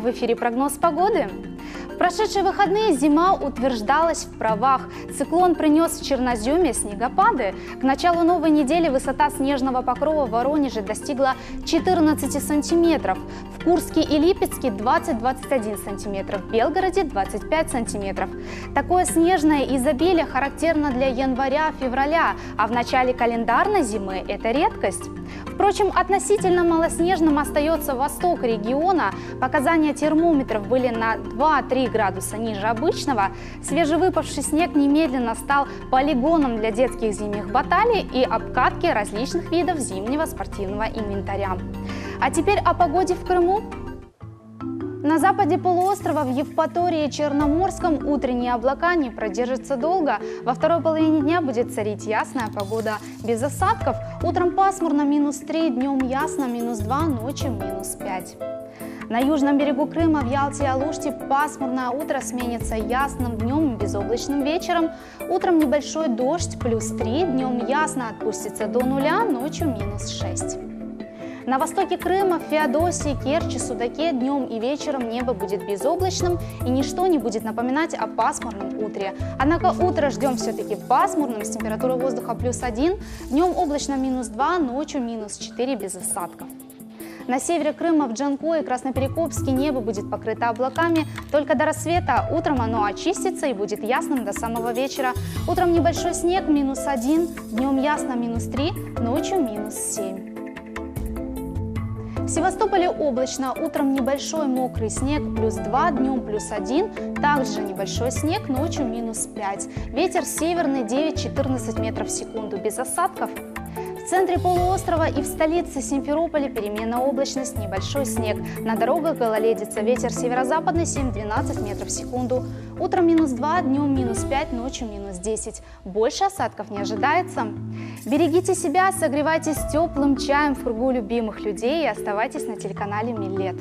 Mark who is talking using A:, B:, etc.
A: В эфире прогноз погоды. В прошедшие выходные зима утверждалась в правах. Циклон принес в Черноземье снегопады. К началу новой недели высота снежного покрова в Воронеже достигла 14 сантиметров. В Курске и Липецке 20-21 сантиметров, в Белгороде 25 сантиметров. Такое снежное изобилие характерно для января-февраля, а в начале календарной зимы это редкость. Впрочем, относительно малоснежным остается восток региона. Показания термометров были на 2-3 градуса ниже обычного. Свежевыпавший снег немедленно стал полигоном для детских зимних баталий и обкатки различных видов зимнего спортивного инвентаря. А теперь о погоде в Крыму. На западе полуострова, в Евпатории и Черноморском утренние облака не продержатся долго. Во второй половине дня будет царить ясная погода без осадков. Утром пасмурно -3, днем ясно -2, ночью -5. На южном берегу Крыма, в Ялте и Алуште пасмурное утро сменится ясным днем и безоблачным вечером. Утром небольшой дождь +3, днем ясно отпустится до 0, ночью -6. На востоке Крыма, в Феодосии, Керчи, Судаке днем и вечером небо будет безоблачным и ничто не будет напоминать о пасмурном утре. Однако утро ждем все-таки пасмурным с температурой воздуха +1, днем облачно -2, ночью -4 без осадков. На севере Крыма, в Джанкое и Красноперекопске небо будет покрыто облаками только до рассвета. Утром оно очистится и будет ясным до самого вечера. Утром небольшой снег -1, днем ясно -3, ночью -7. В Севастополе облачно, утром небольшой мокрый снег +2, днем +1, также небольшой снег, ночью -5. Ветер северный 9-14 метров в секунду, без осадков. В центре полуострова и в столице Симферополе переменная облачность, небольшой снег. На дорогах гололедица, ветер северо-западный 7-12 метров в секунду. Утром -2, днем -5, ночью -10. Больше осадков не ожидается. Берегите себя, согревайтесь теплым чаем в кругу любимых людей и оставайтесь на телеканале Милет.